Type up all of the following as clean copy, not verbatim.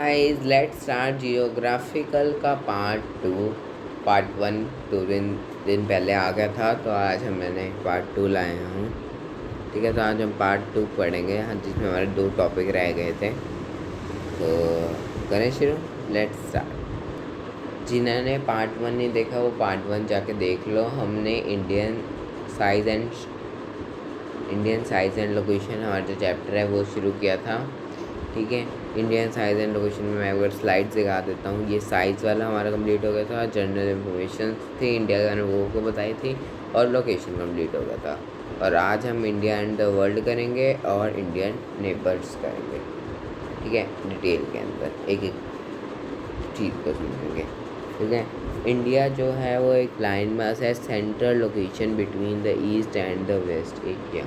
Guys let's start geographical का part 1 2 दिन पहले आ गया था, तो आज मैंने पार्ट 2 लाए हूँ। ठीक है, तो आज हम पार्ट 2 पढ़ेंगे, जिसमें हमारे 2 टॉपिक रह गए थे। तो करें शुरू। Let's start. जिन्होंने पार्ट 1 नहीं देखा वो पार्ट 1 जाके देख लो। हमने इंडियन साइज एंड लोकेशन हमारा जो चैप्टर है वो शुरू किया था। ठीक है, इंडियन साइज एंड लोकेशन में मैं अगर स्लाइड्स दिखा देता हूँ। ये साइज़ वाला हमारा कंप्लीट हो गया था, जनरल इन्फॉर्मेशन थी इंडिया के अनुभवों को बताई थी, और लोकेशन कंप्लीट हो गया था। और आज हम इंडिया एंड द वर्ल्ड करेंगे और इंडियन नेबर्स करेंगे। ठीक है, डिटेल के अंदर एक एक चीज़ को समझेंगे। ठीक है, इंडिया जो है वो एक लैंड मास है, central location between the east and the west Asia.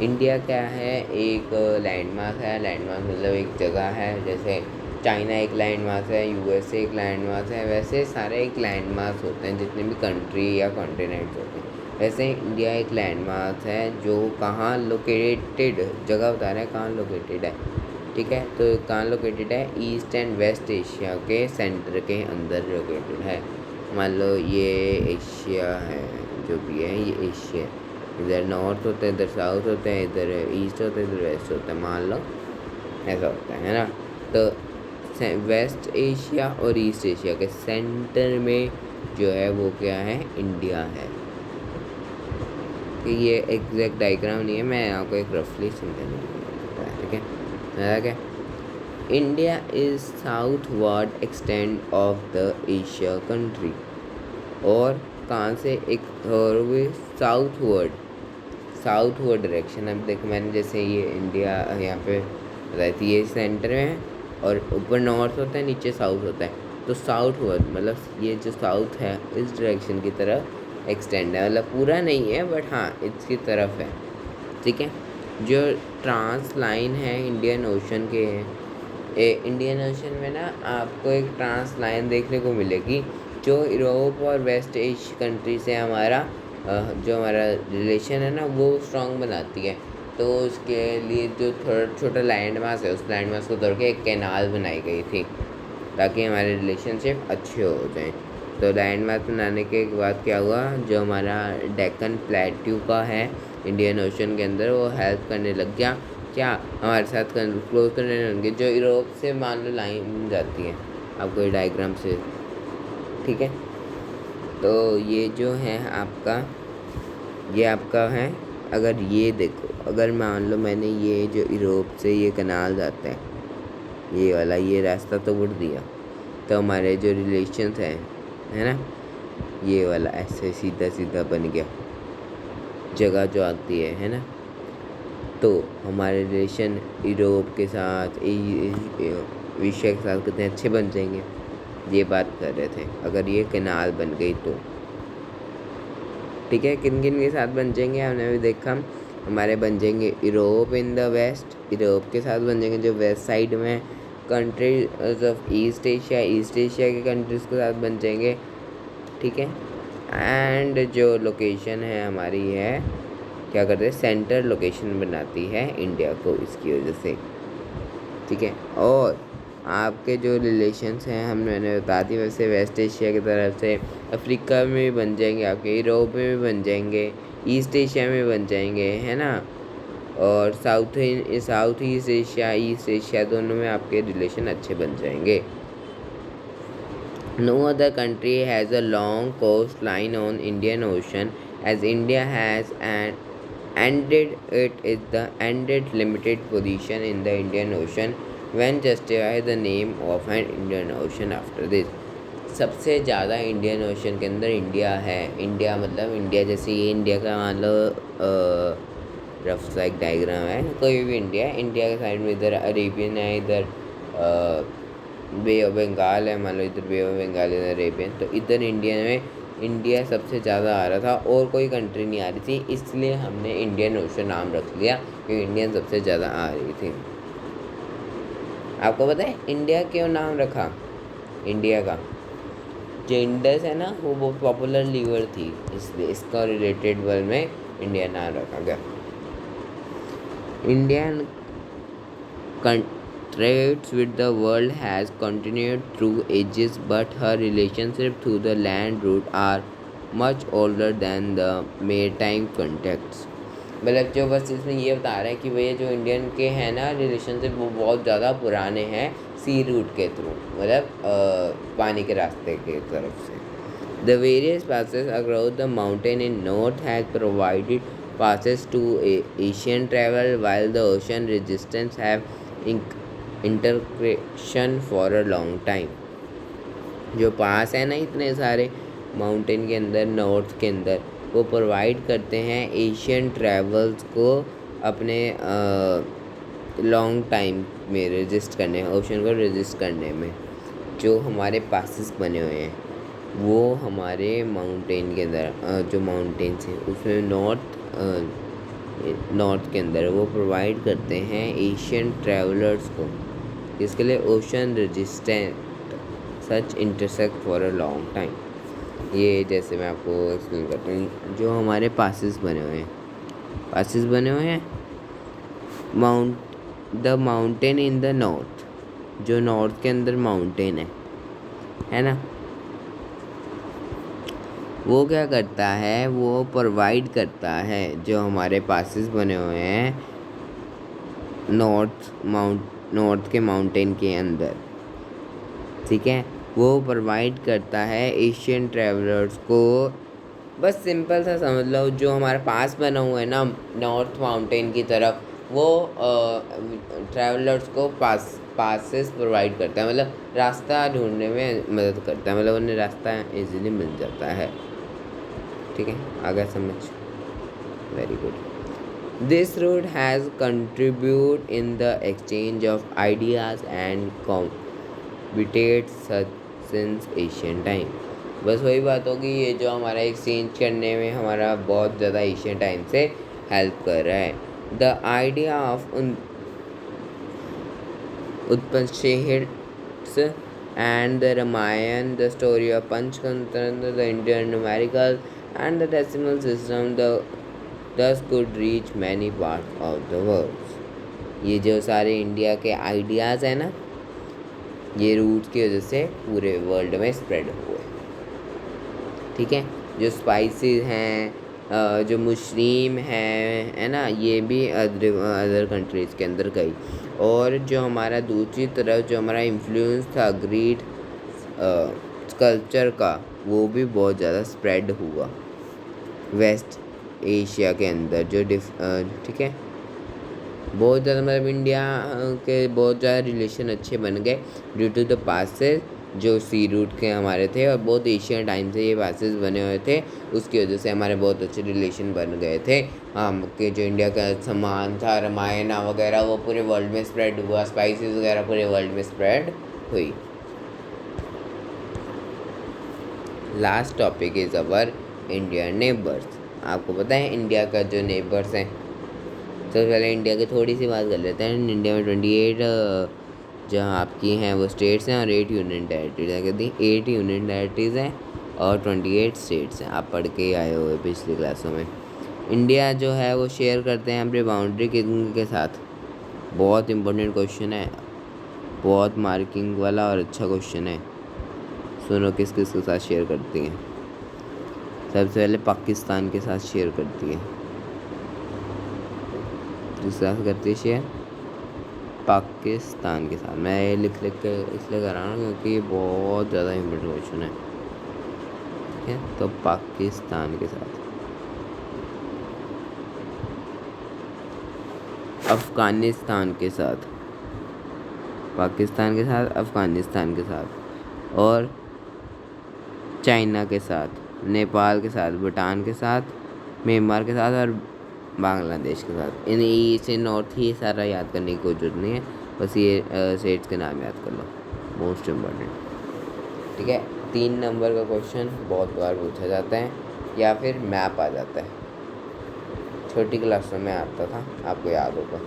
India क्या है, एक लैंड मास है। लैंड मास मतलब एक जगह है, जैसे चाइना एक लैंड मास है, यूएसए एक लैंड मास है, वैसे सारे एक लैंड मास होते हैं जितने भी कंट्री या कॉन्टिनेंट्स होते हैं। वैसे इंडिया एक लैंड मास है जो कहाँ लोकेटेड, जगह बता रहा है कहाँ लोकेटेड है। ठीक है, तो कहाँ लोकेटेड है, ईस्ट एंड वेस्ट एशिया के सेंटर के अंदर लोकेटेड है। मान लो ये एशिया है, जो भी है ये एशिया, इधर नॉर्थ होता है, इधर साउथ होता है, इधर ईस्ट होता है, इधर वेस्ट होता है, मान लो ऐसा होता है ना। तो वेस्ट एशिया और ईस्ट एशिया के सेंटर में जो है वो क्या है, इंडिया है। कि ये एग्जैक्ट डायग्राम नहीं है, मैं आपको एक रफली समझाने के लिए। ठीक है, क्या India is south word extend of the Asia country. और कहाँ से एक और भी साउथ वर्ड डायरेक्शन। अब देखो मैंने जैसे ये इंडिया यहाँ पे बताई थी, ये सेंटर में है और ऊपर नॉर्थ होता है, नीचे साउथ होता है। तो साउथ वर्ड मतलब ये जो साउथ है इस डायरेक्शन की तरफ एक्सटेंड है, मतलब पूरा नहीं है बट हाँ इसकी तरफ है। ठीक है, जो ट्रांस लाइन है इंडियन ओशन के, इंडियन ओशन में ना आपको एक ट्रांस लाइन देखने को मिलेगी जो यूरोप और वेस्ट एशिया कंट्री से जो हमारा रिलेशन है ना वो स्ट्रॉन्ग बनाती है। तो उसके लिए जो थोड़ा छोटा लैंड मास है, उस लैंड मास को तोड़ के एक कैनाल बनाई गई थी ताकि हमारे रिलेशनशिप अच्छे हो जाएं। तो लैंड मास बनाने के बाद क्या हुआ, जो हमारा डेक्कन प्लेट्यू का है इंडियन ओशन के अंदर, वो हेल्प करने लग गया क्या, हमारे साथ क्लोज करने लग गए। जो यूरोप से मान लो लाइन जाती है आपको ये डायग्राम से। ठीक है, तो ये जो है ये आपका है। अगर ये देखो, अगर मान लो मैंने ये जो यूरोप से ये कनाल जाता है, ये वाला ये रास्ता तोड़ दिया, तो हमारे जो रिलेशंस हैं है ना, ये वाला ऐसे सीधा सीधा बन गया जगह जो आती है ना। तो हमारे रिलेशन यूरोप के साथ एशिया के साथ कितने अच्छे बन जाएंगे, ये बात कर रहे थे अगर ये कैनाल बन गई तो। ठीक है, किन किन के साथ बन जाएंगे हमने भी देखा। हमारे बन जाएंगे Europe in the west, Europe के साथ बन जाएंगे जो वेस्ट साइड में कंट्रीज ऑफ ईस्ट एशिया के कंट्रीज़ के साथ बन जाएंगे। ठीक है, एंड जो लोकेशन है हमारी है क्या करते हैं, सेंटर लोकेशन बनाती है इंडिया को इसकी वजह से। ठीक है, और आपके जो रिलेशंस हैं मैंने बता दी, वैसे वेस्ट एशिया की तरफ से अफ्रीका में भी बन जाएंगे, आपके यूरोप में भी बन जाएंगे, ईस्ट एशिया में बन जाएंगे, है ना। और साउथ ईस्ट एशिया दोनों में आपके रिलेशन अच्छे बन जाएंगे। No other country has a long coastline on Indian Ocean as India has ended limited position in the Indian Ocean when justify the name of an Indian Ocean after this। सबसे ज़्यादा Indian ocean के अंदर India है। India मतलब India जैसे ये India का मान लो रफ सा एक डायग्राम है, कोई भी इंडिया है, इंडिया के साइड में इधर अरेबियन है, इधर बे ऑफ बंगाल है, मान लो इधर बे ऑफ बंगाल, इधर अरेबियन। तो इधर इंडिया में इंडिया सबसे ज़्यादा आ रहा था और कोई कंट्री नहीं आ रही थी, इसलिए हमने इंडियन ओशन नाम रख लिया क्योंकि इंडियन सबसे ज़्यादा आ रही थी। आपको पता है इंडिया क्यों नाम रखा, इंडिया का जो इंडस है ना वो बहुत पॉपुलर रिवर थी, इसलिए इसका रिलेटेड वर्ड में इंडिया नाम रखा गया। Indian trades with the world has continued through ages, but her relationship through the land route are much older than the maritime contacts. मतलब जो बस इसमें ये बता रहा है कि भैया जो इंडियन के हैं ना रिलेशनशिप वो बहुत ज़्यादा पुराने हैं सी रूट के थ्रू, मतलब पानी के रास्ते के तरफ से. The various passes across the mountain in north has provided passes to Asian travel, while the ocean resistance have intercretion for a long time. जो पास है ना इतने सारे माउंटेन के अंदर नॉर्थ के अंदर वो प्रोवाइड करते हैं एशियन ट्रैवल्स को अपने लॉन्ग टाइम में रेजिस्ट करने, ओशन को रेजिस्ट करने में. जो हमारे पासेस बने हुए हैं वो हमारे माउंटेन के अंदर जो माउंटेन्स हैं उसमें नॉर्थ के अंदर वो प्रोवाइड करते हैं एशियन ट्रैवलर्स को, इसके लिए ocean resistant such intersect for a long time. ये जैसे मैं आपको एक्सप्लेन करता हूँ, जो हमारे पासेस बने हुए हैं the mountain in the north, जो नॉर्थ के अंदर माउंटेन है ना, वो क्या करता है, वो प्रोवाइड करता है जो हमारे पासेस बने हुए हैं नॉर्थ के माउंटेन के अंदर, ठीक है, वो प्रोवाइड करता है एशियन ट्रैवलर्स को. बस सिंपल सा समझ लो, जो हमारा पास बना हुआ है ना नॉर्थ माउंटेन की तरफ वो ट्रैवलर्स को पासेस प्रोवाइड करता है, मतलब रास्ता ढूंढने में मदद करता है, मतलब उन्हें रास्ता इजीली मिल जाता है. ठीक है, आगे समझ. Very good. This route has contribute in the exchange of ideas and competed since Asian time. बस वही बात होगी, ये जो हमारा एक्सचेंज करने में हमारा बहुत ज़्यादा एशियन टाइम से हेल्प कर रहा है. The idea of Upanishads and the Ramayana, the story of Panchtantra, the Indian numericals and the decimal system thus could reach many parts of the world. ये जो सारे इंडिया के आइडियाज़ हैं ना, ये रूट की वजह से पूरे वर्ल्ड में स्प्रेड हुए. ठीक है, जो स्पाइसेस हैं, जो मुस्लिम है ना, ये भी अदर कंट्रीज़ के अंदर गई. और जो हमारा दूसरी तरफ जो हमारा इन्फ्लुएंस था ग्रीक कल्चर का, वो भी बहुत ज़्यादा स्प्रेड हुआ वेस्ट एशिया के अंदर. जो ठीक है, बहुत ज़्यादा मतलब इंडिया के बहुत ज़्यादा रिलेशन अच्छे बन गए ड्यू टू द पासेस जो सी रूट के हमारे थे, और बहुत एशियन टाइम से ये पासेस बने हुए थे, उसकी वजह से हमारे बहुत अच्छे रिलेशन बन गए थे. कि जो इंडिया का सामान था रामायण वगैरह वो पूरे वर्ल्ड में स्प्रेड हुआ, स्पाइसेस वगैरह पूरे वर्ल्ड में स्प्रेड हुई. Last topic is our Indian neighbours. आपको पता है इंडिया का जो नेबर्स हैं, तो पहले इंडिया की थोड़ी सी बात कर लेते हैं. इंडिया में 28 जहाँ आपकी हैं वो स्टेट्स हैं और 8 यूनियन टेरिटरीज हैं. कहती 8 यूनियन टेरिटरीज हैं और 28 स्टेट्स हैं. आप पढ़ के आए हुए पिछली क्लासों में. इंडिया जो है वो शेयर करते हैं अपनी बाउंड्री के साथ. बहुत इंपॉर्टेंट क्वेश्चन है, बहुत मार्किंग वाला और अच्छा क्वेश्चन है. सुनो किस किस के साथ शेयर करती हैं. सबसे पहले पाकिस्तान के साथ शेयर करती है. किसके साथ करती है शेयर? पाकिस्तान के साथ. मैं ये लिख के इसलिए कर रहा हूँ क्योंकि ये बहुत ज़्यादा इम्पोर्टेंट क्वेश्चन है. ठीक है, तो पाकिस्तान के साथ. अफ़गानिस्तान के साथ, पाकिस्तान के साथ, अफ़गानिस्तान के साथ, और चाइना के साथ, नेपाल के साथ, भूटान के साथ, म्यांमार के साथ और बांग्लादेश के साथ. इन ई से नॉर्थ ही सारा याद करने की कोई जरूरत नहीं है, बस ये स्टेट्स के नाम याद कर लो, मोस्ट इम्पॉर्टेंट. ठीक है, 3 नंबर का क्वेश्चन बहुत बार पूछा जाता है या फिर मैप आ जाता है. छोटी क्लासों में आता था, आपको याद होगा.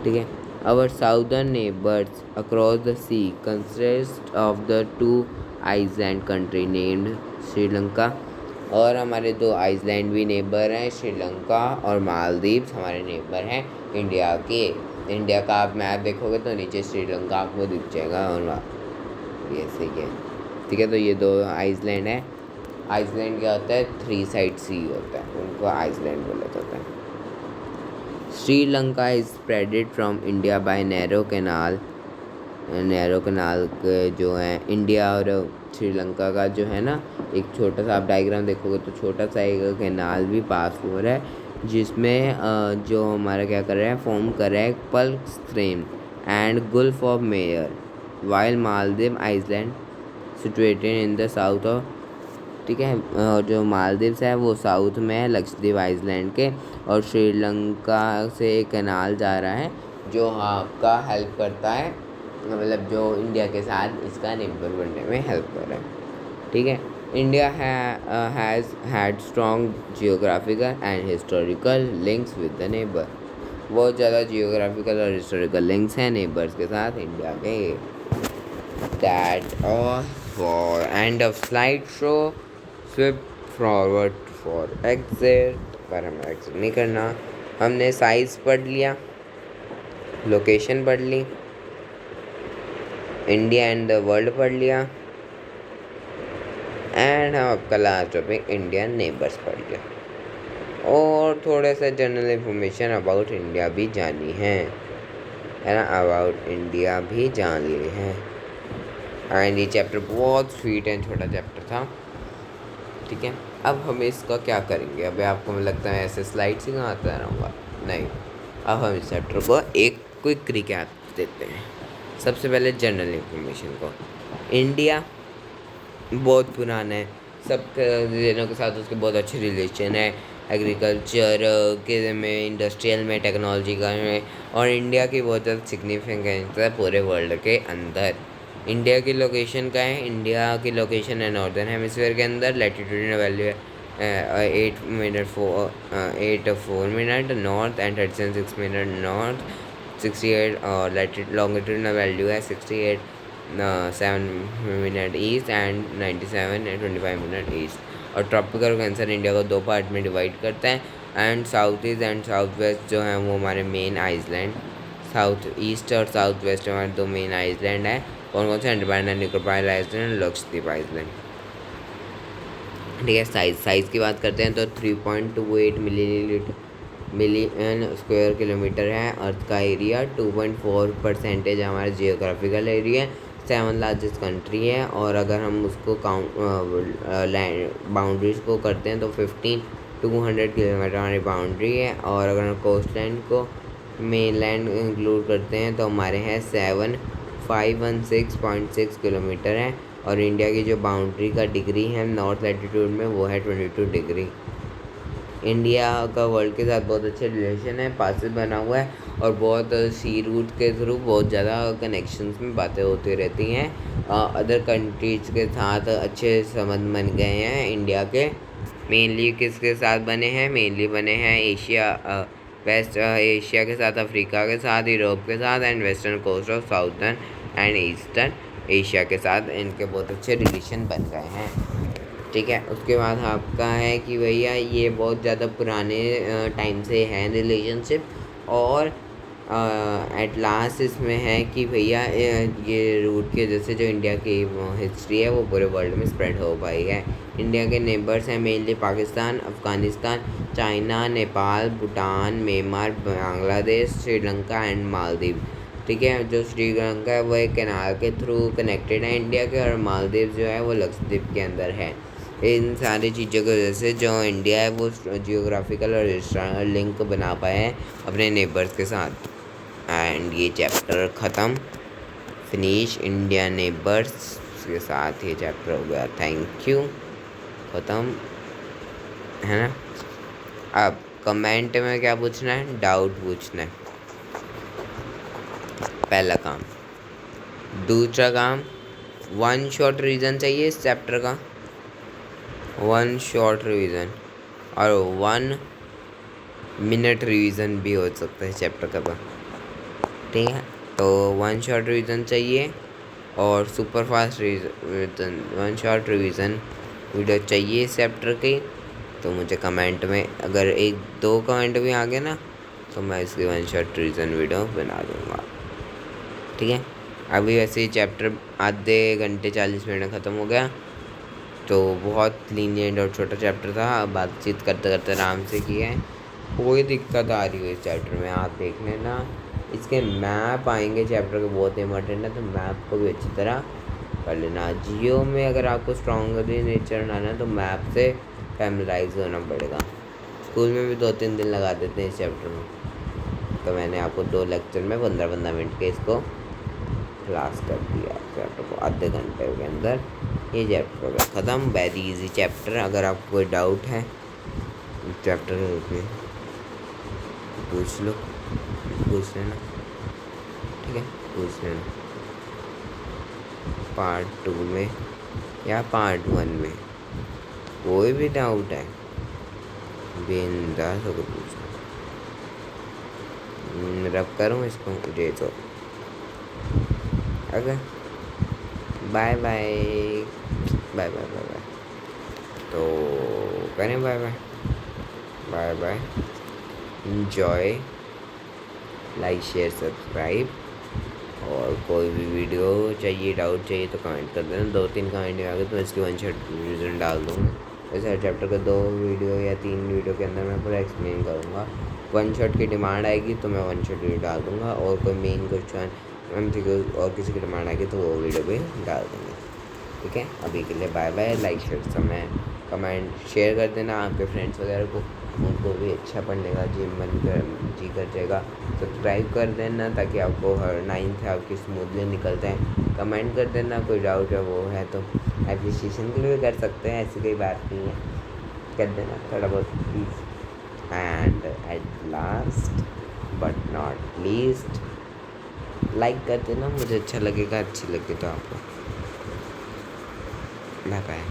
ठीक है, our southern neighbours across the sea consist of the 2 island country named Sri Lanka. और हमारे 2 आइसलैंड भी नेबर हैं, श्रीलंका और मालदीव्स हमारे नेबर हैं इंडिया के. इंडिया का आप मैप देखोगे तो नीचे श्रीलंका आपको दिख जाएगा और ये सही है। ठीक है, तो ये 2 आइसलैंड है। आइसलैंड क्या होता है, 3 साइड सी होता है, उनको आइसलैंड बोला जाता है। Sri Lanka is spreaded from India by narrow canal के जो है इंडिया और श्रीलंका का जो है ना, एक छोटा सा आप डायग्राम देखोगे तो छोटा सा एक कैनाल भी पास हो रहा है, जिसमें जो हमारा क्या कर रहा है, फॉर्म कर रहा है Palk stream and gulf of Mannar, while Maldives island situated in the south of. ठीक है, और जो मालदीव्स है वो साउथ में है लक्षद्वीप आइसलैंड के, और श्रीलंका से एक कैनाल जा रहा है जो आपका हेल्प करता है, मतलब जो इंडिया के साथ इसका नेबर बनने में हेल्प कर रहा है। ठीक है, India has had strong geographical and historical links with the neighbour. बहुत ज़्यादा जियोग्राफिकल और हिस्टोरिकल लिंक्स हैं नेबर्स के साथ इंडिया के। That all for end of slide show. Swipe forward for exit, पर हमें एग्जिट नहीं करना। हमने साइज़ पढ़ लिया, लोकेशन पढ़ ली, इंडिया एंड द वर्ल्ड पढ़ लिया, एंड हम आपका लास्ट टॉपिक इंडियन नेबर्स पढ़ लिया, और थोड़े से जनरल इंफॉर्मेशन अबाउट इंडिया भी जानी है ना, अबाउट इंडिया भी जान ली है। एंड ये चैप्टर बहुत स्वीट एंड छोटा चैप्टर था। ठीक है, अब हम इसका क्या करेंगे, अभी आपको मुझे लगता है ऐसे स्लाइड्स ही कहाँ आता रहूँगा, नहीं, अब हम इस चैप्टर को एक क्विक रिकैप देते हैं। सबसे पहले जनरल इंफॉर्मेशन को, इंडिया बहुत पुराना है, सब जनों के साथ उसके बहुत अच्छे रिलेशन है, एग्रीकल्चर के में, इंडस्ट्रियल में, टेक्नोलॉजी का में, और इंडिया की बहुत ज़्यादा सिग्निफिकेंस है पूरे वर्ल्ड के अंदर। इंडिया की लोकेशन का है, इंडिया की लोकेशन है नॉर्दर्न हेमिस्फीयर के अंदर, लैटिट्यूड वैल्यू है 8 4 नॉर्थ एंड 36 मिनट नॉर्थ, 68 और लॉन्गिट्यूडनल वैल्यू है 68 7 minute east and 97 and 25 minute east. और ट्रॉपिकल कैंसर इंडिया को 2 पार्ट में डिवाइड करता है, and south east and south west जो हैं वो हमारे मेन आइसलैंड, साउथ ईस्ट और साउथ वेस्ट हमारे 2 मेन आइसलैंड है। कौन कौन से, Andaman and Nicobar island, Lakshadweep island. ठीक है, साइज़ की बात करते हैं तो 3.28 मिलियन स्क्वायर किलोमीटर है अर्थ का एरिया, 2.4% हमारा जियोग्राफिकल एरिया, 7 लार्जेस्ट कंट्री है। और अगर हम उसको लैंड बाउंड्रीज को करते हैं तो 15,200 किलोमीटर हमारी बाउंड्री है। और अगर हम कोस्ट लाइन को मेन लैंड इंक्लूड करते हैं तो हमारे हैं 7516.6 किलोमीटर है। और इंडिया की जो बाउंड्री का डिग्री है नॉर्थ लैटिट्यूड में वो है 22 डिग्री। इंडिया का वर्ल्ड के साथ बहुत अच्छे रिलेशन है, पासेस बना हुआ है, और बहुत सी रूट के थ्रू बहुत ज़्यादा कनेक्शंस में बातें होती रहती हैं। अदर कंट्रीज़ के साथ अच्छे संबंध बन गए हैं इंडिया के। मेनली किसके साथ बने हैं, मेनली बने हैं एशिया, वेस्ट एशिया के साथ, अफ्रीका के साथ, यूरोप के साथ, and western coast of southern and eastern Asia के साथ इनके बहुत अच्छे रिलेशन बन गए हैं। ठीक है, उसके बाद आपका है कि भैया ये बहुत ज़्यादा पुराने टाइम से है रिलेशनशिप, और एट लास्ट इसमें है कि भैया ये रूट की वजह से जो इंडिया की हिस्ट्री है वो पूरे वर्ल्ड में स्प्रेड हो पाई है। इंडिया के नेबर्स हैं mainly Pakistan, Afghanistan, China, Nepal, Bhutan, Myanmar, Bangladesh, Sri Lanka and Maldives. ठीक है, जो श्रीलंका है वो एक कैनाल के थ्रू कनेक्टेड है इंडिया के, और मालदीव जो है वो लक्षद्वीप के अंदर है। इन सारी चीज़ों की वजह से जो इंडिया है वो जियोग्राफिकल और लिंक बना पाया है अपने नेबर्स के साथ। एंड ये चैप्टर ख़त्म, फिनिश इंडिया नेबर्स के साथ ये चैप्टर हो गया। थैंक यू, ख़त्म है ना। अब कमेंट में क्या पूछना है, डाउट पूछना है, पहला काम। दूसरा काम, 1 शॉर्ट रिवीजन चाहिए इस चैप्टर का, 1 शॉर्ट रिवीजन, और 1 मिनट रिवीजन भी हो सकता है चैप्टर का। ठीक है, तो 1 शॉर्ट रिवीजन चाहिए, और super fast revision 1 short revision video चाहिए इस चैप्टर की। तो मुझे कमेंट में अगर 1-2 कमेंट भी आ गए ना तो मैं इसकी वन शॉट रीज़न वीडियो बना दूँगा, ठीक है। अभी वैसे ही चैप्टर आधे घंटे 40 मिनट में ख़त्म हो गया, तो बहुत लीनियंट और छोटा चैप्टर था। बातचीत करते करते आराम से किए हैं, कोई दिक्कत आ रही है इस चैप्टर में आप देख लेना। इसके मैप आएंगे चैप्टर के, बहुत इंपॉर्टेंट है, तो मैप को भी अच्छी तरह कर लेना। जियो में अगर आपको स्ट्रॉन्गली नेचर बनाना है तो मैप से फैमिलाइज होना पड़ेगा। स्कूल में भी 2-3 दिन लगा देते हैं इस चैप्टर में, तो मैंने आपको 2 लेक्चर में 15-15 मिनट के इसको क्लास कर दिया। चैप्टर को आधे घंटे के अंदर ये चैप्टर हो गया ख़त्म। Very easy chapter. अगर आपको कोई डाउट है चैप्टर में पूछ लेना, ठीक है, पूछ लेना। पार्ट 2 में या पार्ट 1 में कोई भी डाउट है बिंदास होकर पूछना। रब करूँ इसको मुझे तो अगर bye bye bye bye bye bye तो करें bye bye bye bye. Enjoy, like share subscribe, और कोई भी वीडियो चाहिए, डाउट चाहिए तो कमेंट कर देना। 2-3 कमेंट आ गए तो मैं इसकी वन शॉट रीज़न डाल दूँगा। वैसे हर चैप्टर के 2 वीडियो या 3 वीडियो के अंदर मैं पूरा एक्सप्लेन करूँगा। वन शॉट की डिमांड आएगी तो मैं वन शॉट वीडियो डाल दूँगा, और कोई मेन क्वेश्चन और किसी की डिमांड आएगी तो वो वीडियो भी डाल देंगे, ठीक है। अभी के लिए बाय बाय। लाइक शेयर समय कमेंट शेयर कर देना आपके फ्रेंड्स वगैरह को, उनको भी अच्छा पढ़ने का जी कर जाएगा। सब्सक्राइब कर देना ताकि आपको हर 9th आपकी स्मूथली निकलते हैं। कमेंट कर देना कोई डाउट है वो है तो, एप्रिसिएशन के लिए भी कर सकते हैं, ऐसी कोई बात नहीं है, कर देना थोड़ा बहुत please. And at last but not least like कर देना, मुझे अच्छा लगेगा, अच्छी लगे तो आपको। Bye bye.